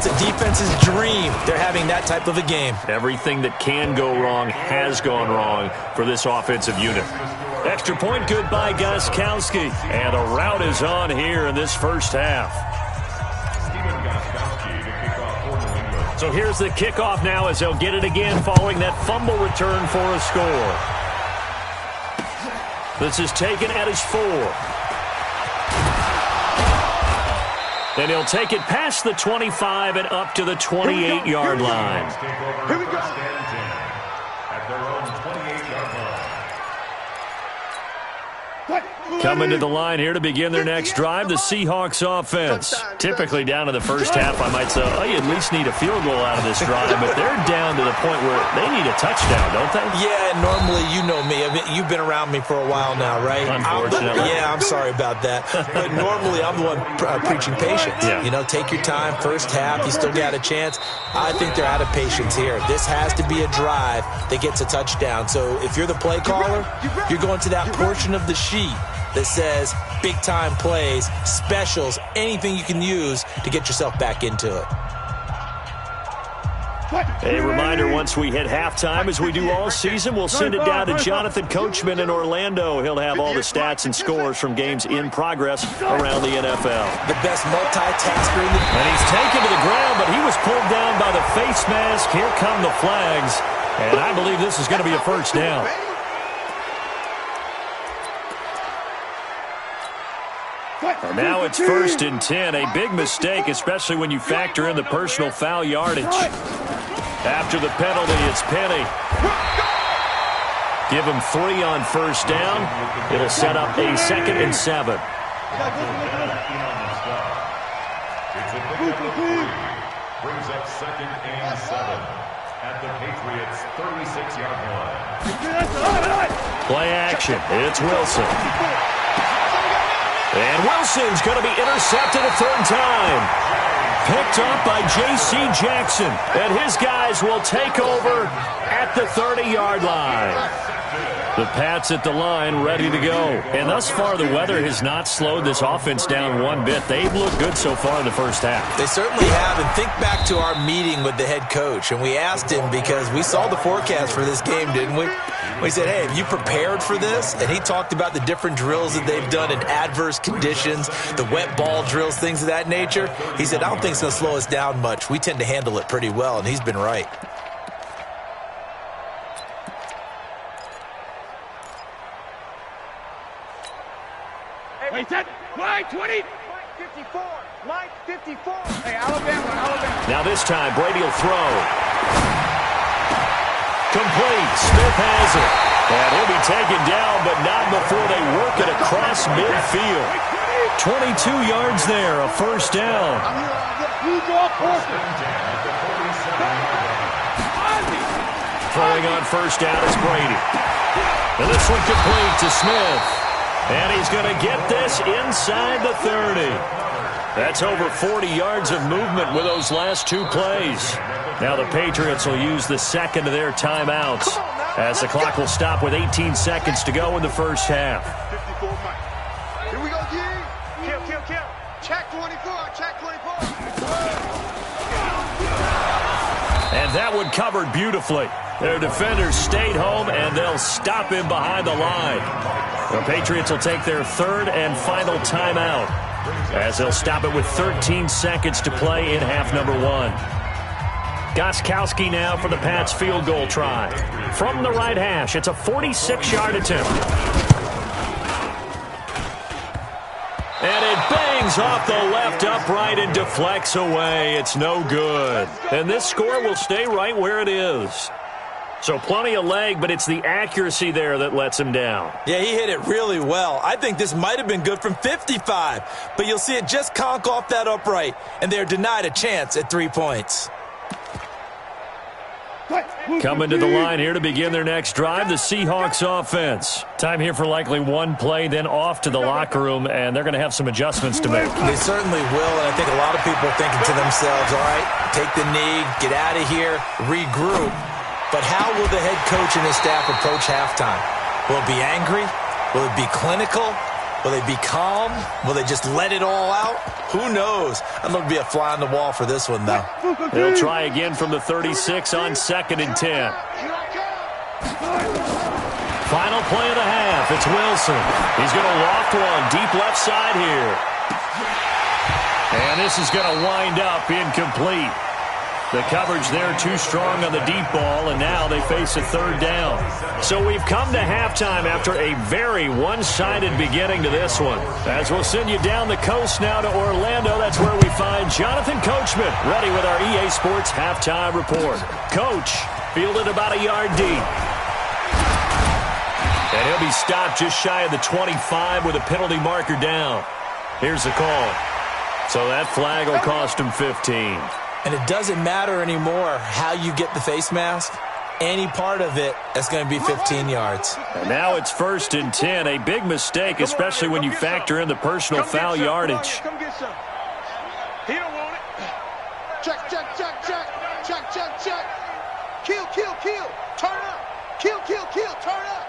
That's a defense's dream. They're having that type of a game. Everything that can go wrong has gone wrong for this offensive unit. Extra point good by Gostkowski. And a rout is on here in this first half. So here's the kickoff now as they'll get it again following that fumble return for a score. This is taken at his 4. And he'll take it past the 25 and up to the 28-yard line. Here we go. At their own 28-yard line. Coming to the line here to begin their next drive, the Seahawks offense. Typically down to the first half, I might say, oh, you at least need a field goal out of this drive, but they're down to the point where they need a touchdown, don't they? Yeah, normally, you know me. You've been around me for a while now, right? Unfortunately. I'm sorry about that. But normally, I'm the one preaching patience. Yeah. You know, take your time. First half, you still got a chance. I think they're out of patience here. This has to be a drive that gets a touchdown. So if you're the play caller, you're going to that portion of the sheet that says big-time plays, specials, anything you can use to get yourself back into it. A reminder, once we hit halftime, as we do all season, we'll send it down to Jonathan Coachman in Orlando. He'll have all the stats and scores from games in progress around the NFL. The best multitasker in the... And he's taken to the ground, but he was pulled down by the face mask. Here come the flags, and I believe this is going to be a first down. And now it's 1st and 10. A big mistake, especially when you factor in the personal foul yardage. After the penalty, it's Penny. Give him 3 on first down. It'll set up a 2nd and 7. Brings up 2nd and 7 at the Patriots' 36-yard line. Play action. It's Wilson. And Wilson's going to be intercepted a 3rd time. Picked up by J.C. Jackson. And his guys will take over at the 30-yard line. The Pats at the line ready to go. And thus far, the weather has not slowed this offense down one bit. They've looked good so far in the first half. They certainly have. And think back to our meeting with the head coach. And we asked him because we saw the forecast for this game, didn't we? We said, hey, have you prepared for this? And he talked about the different drills that they've done in adverse conditions, the wet ball drills, things of that nature. He said, I don't think it's going to slow us down much. We tend to handle it pretty well, and he's been right. Hey, set. Line 20. Line 54. Line 54. Hey, Alabama. Now this time, Brady will throw. Complete. Smith has it. And he'll be taken down, but not before they work it across midfield. 22 yards there, a first down. Throwing on first down is Brady. And this one complete to Smith. And he's going to get this inside the 30. That's over 40 yards of movement with those last 2 plays. Now the Patriots will use the 2nd of their timeouts as the clock will stop with 18 seconds to go in the first half. Here we go, G. Kill. Check 24. Check 24. And that one covered beautifully. Their defenders stayed home, and they'll stop him behind the line. The Patriots will take their 3rd and final timeout as they'll stop it with 13 seconds to play in half number 1. Gostkowski now for the Pats field goal try. From the right hash, it's a 46-yard attempt. And it bangs off the left upright and deflects away. It's no good. And this score will stay right where it is. So plenty of leg, but it's the accuracy there that lets him down. Yeah, he hit it really well. I think this might have been good from 55, but you'll see it just conk off that upright, and they're denied a chance at 3 points. Coming to the line here to begin their next drive, the Seahawks offense. Time here for likely one play, then off to the locker room, and they're going to have some adjustments to make. They certainly will, and I think a lot of people are thinking to themselves, all right, take the knee, get out of here, regroup. But how will the head coach and his staff approach halftime? Will it be angry? Will it be clinical? Will they be calm? Will they just let it all out? Who knows? I'd love to be a fly on the wall for this one, though. They'll try again from the 36 on 2nd and 10. Final play of the half. It's Wilson. He's going to loft one deep left side here. And this is going to wind up incomplete. The coverage there too strong on the deep ball, and now they face a 3rd down. So we've come to halftime after a very one-sided beginning to this one. As we'll send you down the coast now to Orlando, that's where we find Jonathan Coachman, ready with our EA Sports halftime report. Coach, fielded about a yard deep. And he'll be stopped just shy of the 25 with a penalty marker down. Here's the call. So that flag will cost him 15. And it doesn't matter anymore how you get the face mask. Any part of it, that's going to be 15 yards. And now it's 1st and 10. A big mistake, especially when you factor in the personal foul yardage. Come get some. He don't want it. Check, check, check, check. Check, check, check. Kill, kill, kill. Turn up. Kill, kill, kill. Turn up.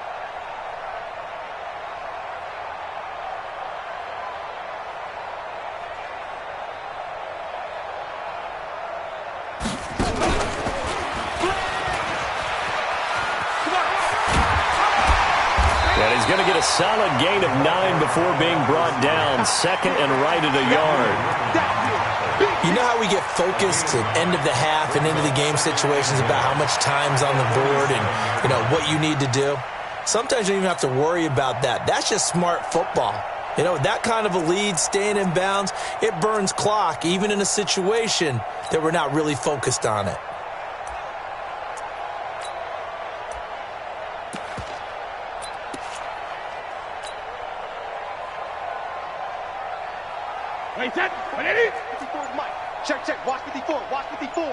And he's going to get a solid gain of 9 before being brought down. 2nd and right at a yard. You know how we get focused at end of the half and into the game situations about how much time's on the board and, you know, what you need to do? Sometimes you don't even have to worry about that. That's just smart football. You know, that kind of a lead, staying in bounds, it burns clock, even in a situation that we're not really focused on it. Wait, that. What it is? 54's Mike. Check, check. Watch 54. Watch 54.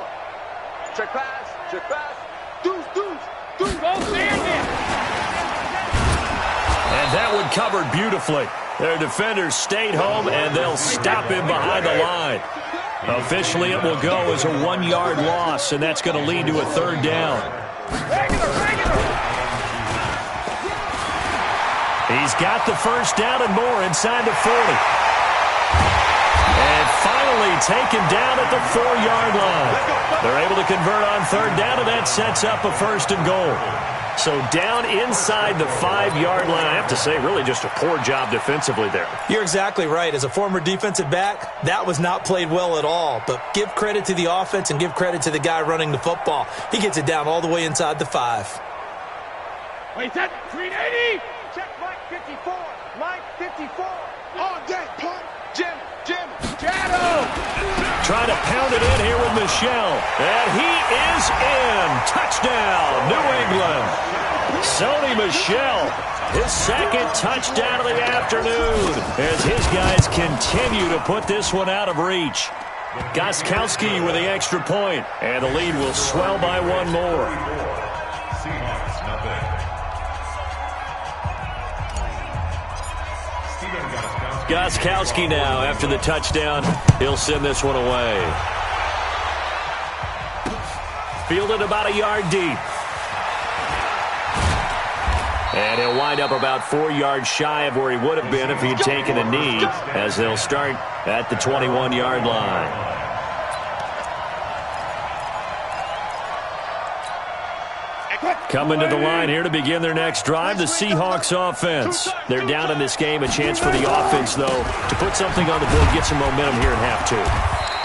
Check pass. Check pass. Deuce, deuce, deuce. Go stand there. And that one covered beautifully. Their defenders stayed home, and they'll stop him behind the line. Officially, it will go as a 1-yard loss, and that's going to lead to a 3rd down. He's got the 1st down and more inside the 40. And finally taken down at the 4-yard line. They're able to convert on 3rd down, and that sets up a 1st and goal. So down inside the 5-yard line. I have to say, really just a poor job defensively there. You're exactly right. As a former defensive back, that was not played well at all. But give credit to the offense and give credit to the guy running the football. He gets it down all the way inside the 5. Wait, that. 380. Check Mike 54. Mike 54. On deck, pump. Jim. Shadow! Trying to pound it in here with Michel. And he is in. Touchdown, New England. Sony Michel, his 2nd touchdown of the afternoon as his guys continue to put this one out of reach. Gostkowski with the extra point, and the lead will swell by 1 more. Seahawks, nothing. Gostkowski now, after the touchdown, he'll send this one away. Fielded about a yard deep. And he'll wind up about 4 yards shy of where he would have been if he'd taken a knee, as they'll start at the 21-yard line. Coming to the line here to begin their next drive, the Seahawks offense. They're down in this game. A chance for the offense, though, to put something on the board, get some momentum here in half 2.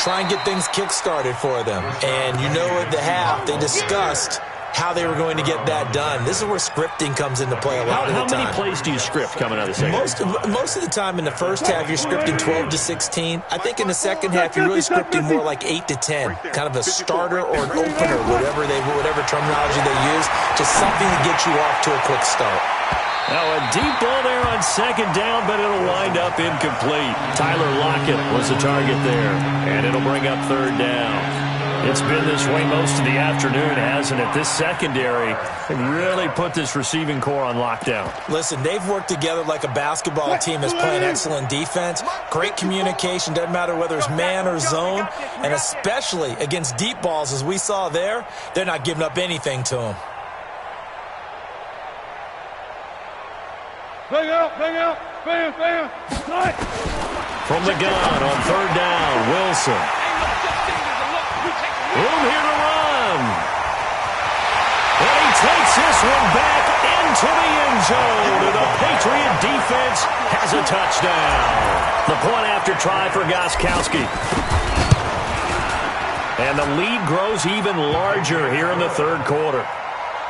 Try and get things kick-started for them. And you know at the half, they discussed how they were going to get that done. This is where scripting comes into play a lot of the time. How many plays do you script coming out of the second? Most of the time in the first half, you're scripting 12 to 16. I think in the second half, you're really scripting more like 8 to 10. Kind of a starter or an opener, whatever terminology they use. Just something to get you off to a quick start. Now a deep ball there on 2nd down, but it'll wind up incomplete. Tyler Lockett was the target there, and it'll bring up 3rd down. It's been this way most of the afternoon, hasn't it? This secondary really put this receiving core on lockdown. Listen, they've worked together like a basketball team that's playing excellent defense. Great communication, doesn't matter whether it's man or zone. And especially against deep balls, as we saw there, they're not giving up anything to them. Bring out, bring out. From the gun on third down, Wilson. Room here to run. And he takes this one back into the end zone. And the Patriot defense has a touchdown. The point after try for Gostkowski. And the lead grows even larger here in the third quarter.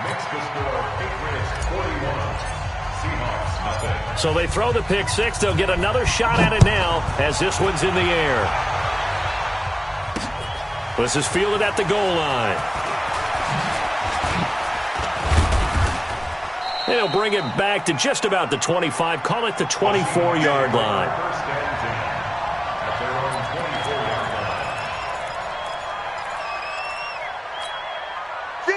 Makes the score Patriots 41, Seahawks nothing. So they throw the pick six. They'll get another shot at it now as this one's in the air. This is fielded at the goal line. They'll bring it back to just about the 25. Call it the 24-yard line. First and 10 at their own 24-yard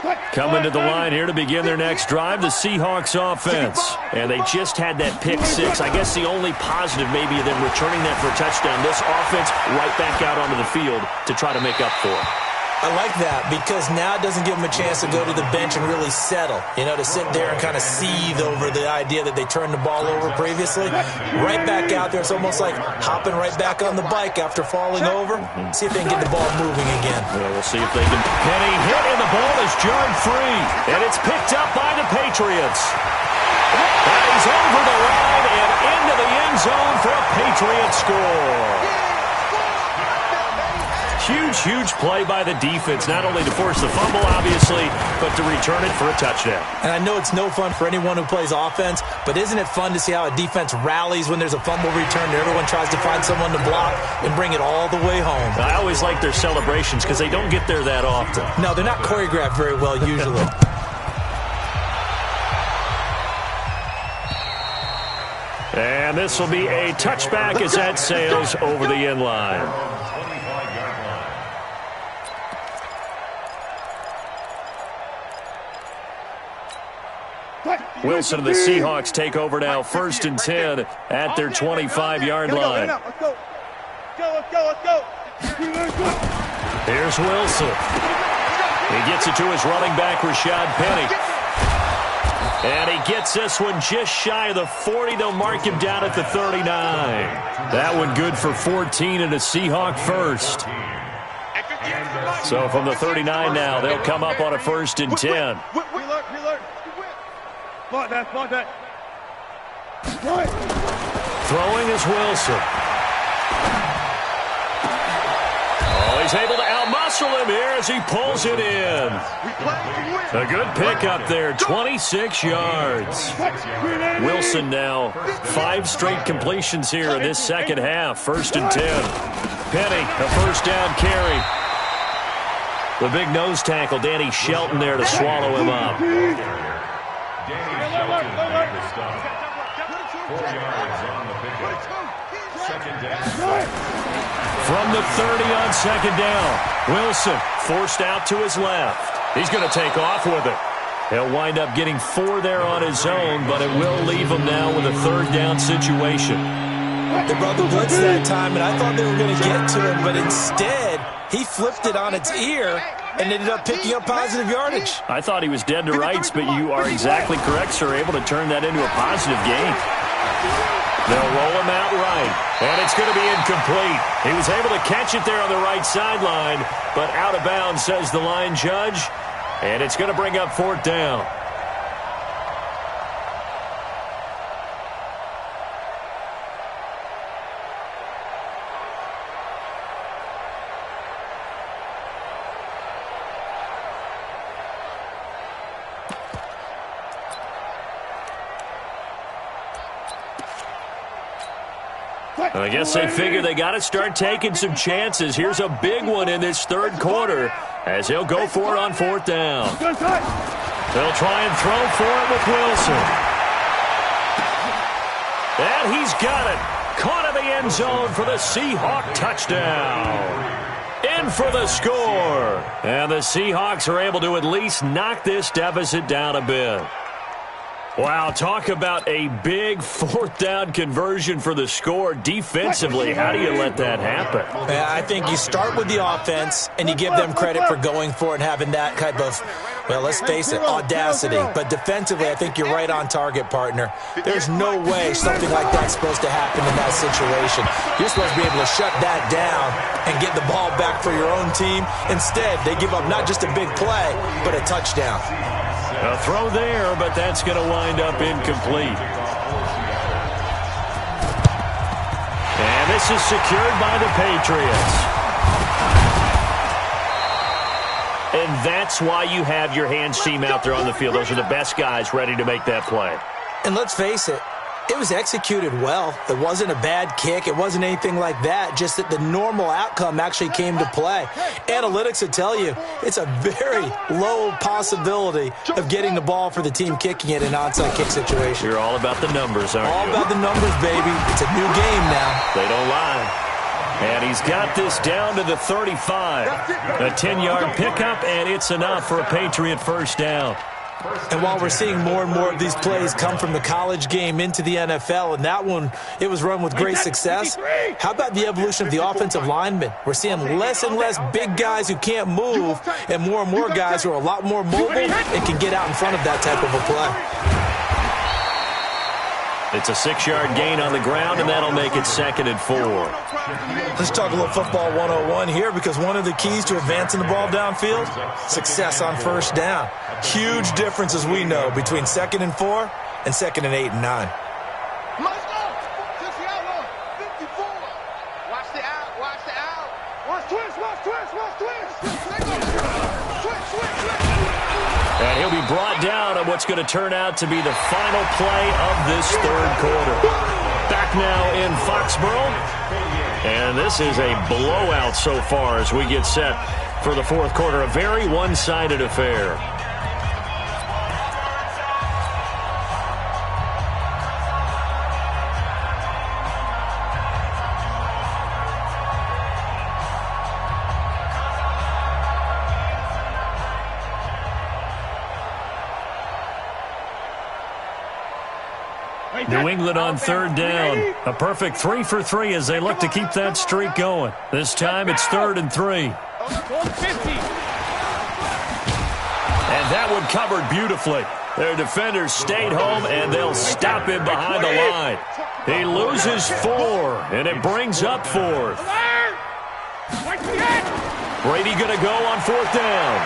line. Coming to the line here to begin their next drive, the Seahawks offense. And they just had that pick six. I guess the only positive maybe of them returning that for a touchdown. This offense right back out onto the field to try to make up for it. I like that because now it doesn't give them a chance to go to the bench and really settle, to sit there and kind of seethe over the idea that they turned the ball over previously. Right back out there. It's almost like hopping right back on the bike after falling over. See if they can get the ball moving again. Yeah, we'll see if they can. Penny hit and the ball is jarred free. And it's picked up by the Patriots. And he's over the line and into the end zone for a Patriot score. Huge play by the defense, not only to force the fumble, obviously, but to return it for a touchdown. And I know it's no fun for anyone who plays offense, but isn't it fun to see how a defense rallies when there's a fumble return and everyone tries to find someone to block and bring it all the way home? I always like their celebrations because they don't get there that often. No, they're not choreographed very well usually. And this will be a touchback as that sails over the end line. Wilson and the Seahawks take over now, 1st and 10 at their 25-yard line. Let's go. Here's Wilson. He gets it to his running back, Rashad Penny. And he gets this one just shy of the 40. They'll mark him down at the 39. That one good for 14 and a Seahawk first. So from the 39 now, they'll come up on a 1st and 10. Spot that. Throwing is Wilson. Oh, he's able to outmuscle him here as he pulls it in. A good pick up there, 26 yards. Wilson now 5 straight completions here in this second half, 1st and 10. Penny, a 1st down carry. The big nose tackle, Danny Shelton there to swallow him up. Danny Shelton made the stop. 4 yards on the pickup. 2nd down. From the 30 on 2nd down, Wilson forced out to his left. He's going to take off with it. He'll wind up getting 4 there on his own, but it will leave him now with a 3rd down situation. They brought the blitz that time, and I thought they were going to get to him, but instead, he flipped it on its ear and ended up picking up positive yardage. I thought he was dead to rights, but you are exactly correct, sir, able to turn that into a positive gain. They'll roll him out right, and it's going to be incomplete. He was able to catch it there on the right sideline, but out of bounds, says the line judge, and it's going to bring up 4th down. I guess they figure they got to start taking some chances. Here's a big one in this 3rd quarter as he'll go for it on 4th down. They'll try and throw for it with Wilson. And he's got it. Caught in the end zone for the Seahawk touchdown. In for the score. And the Seahawks are able to at least knock this deficit down a bit. Wow, talk about a big fourth down conversion for the score. Defensively, how do you let that happen? Yeah, I think you start with the offense and you give them credit for going for it and having that type of, well, let's face it, audacity. But defensively, I think you're right on target, partner. There's no way something like that's supposed to happen in that situation. You're supposed to be able to shut that down and get the ball back for your own team. Instead, they give up not just a big play, but a touchdown. A throw there, but that's going to wind up incomplete. And this is secured by the Patriots. And that's why you have your hands team out there on the field. Those are the best guys ready to make that play. And let's face it, it was executed well. It wasn't a bad kick. It wasn't anything like that. Just that the normal outcome actually came to play. Analytics will tell you it's a very low possibility of getting the ball for the team kicking it in an onside kick situation. You're all about the numbers, aren't you? All about the numbers, baby. It's a new game now. They don't lie. And he's got this down to the 35. A 10-yard pickup, and it's enough for a Patriot first down. And while we're seeing more and more of these plays come from the college game into the NFL, and that one, it was run with great success, how about the evolution of the offensive linemen? We're seeing less and less big guys who can't move and more guys who are a lot more mobile and can get out in front of that type of a play. It's a 6-yard gain on the ground, and that'll make it 2nd and 4. Let's talk a little football 101 here, because one of the keys to advancing the ball downfield, success on first down. Huge difference, as we know, between 2nd and 4 and 2nd and 8 and 9. Let's go. Just the outlaw. 54. Watch the out. Watch the out. Watch twist. Watch twist. Watch twist. Switch. And he'll be brought down on what's going to turn out to be the final play of this third quarter. Back now in Foxborough. And this is a blowout so far as we get set for the fourth quarter. A very one-sided affair. New England on third down. A perfect 3 for 3 as they look to keep that streak going. This time it's 3rd and 3. And that one covered beautifully. Their defenders stayed home, and they'll stop him behind the line. He loses 4, and it brings up 4th. Brady going to go on 4th down.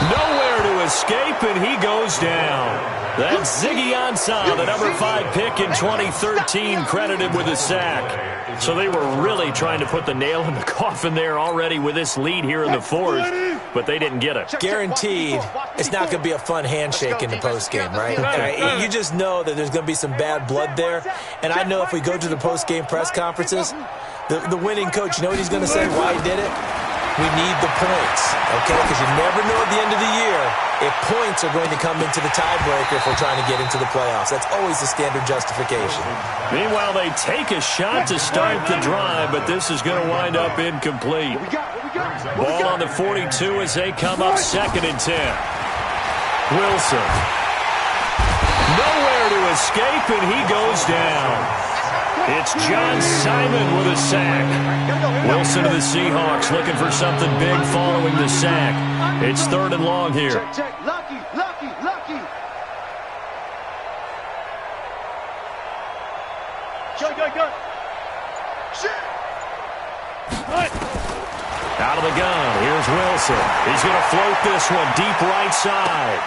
Nowhere to escape, and he goes down. That's Ziggy Ansah, the number 5 pick in 2013, credited with a sack. So they were really trying to put the nail in the coffin there already with this lead here in the fourth, but they didn't get it. Guaranteed, it's not going to be a fun handshake in the postgame, right? You just know that there's going to be some bad blood there. And I know if we go to the postgame press conferences, the winning coach, you know what he's going to say, why he did it? We need the points, okay? Because you never know at the end of the year if points are going to come into the tiebreaker if we're trying to get into the playoffs. That's always the standard justification. Meanwhile, they take a shot to start the drive, but this is going to wind up incomplete. Ball on the 42 as they come up 2nd and 10. Wilson. Nowhere to escape, and he goes down. It's John Simon with a sack. Wilson of the Seahawks looking for something big following the sack. It's 3rd and long here. Check. Lucky. Go. Shit. Out of the gun. Here's Wilson. He's going to float this one deep right side.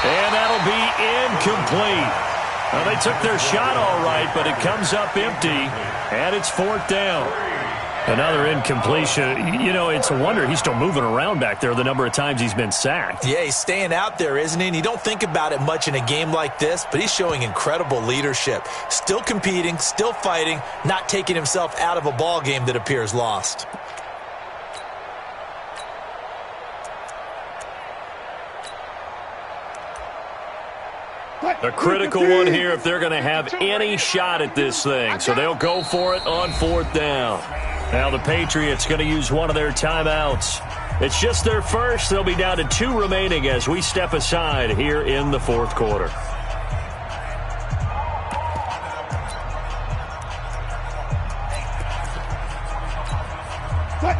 And that'll be incomplete. Well, they took their shot all right, but it comes up empty, and it's 4th down. Another incompletion. You know, it's a wonder he's still moving around back there the number of times he's been sacked. Yeah, he's staying out there, isn't he? And you don't think about it much in a game like this, but he's showing incredible leadership. Still competing, still fighting, not taking himself out of a ball game that appears lost. A critical one here if they're going to have any shot at this thing. So they'll go for it on 4th down. Now the Patriots going to use one of their timeouts. It's just their first. They'll be down to 2 remaining as we step aside here in the fourth quarter.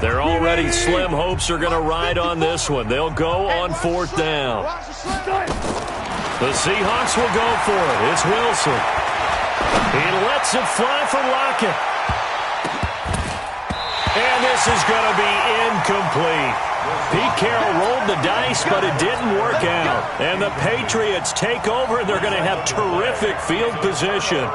They're already slim hopes are going to ride on this one. They'll go on 4th down. The Seahawks will go for it. It's Wilson. He lets it fly for Lockett. And this is going to be incomplete. Pete Carroll rolled the dice, but it didn't work out. And the Patriots take over, and they're going to have terrific field position.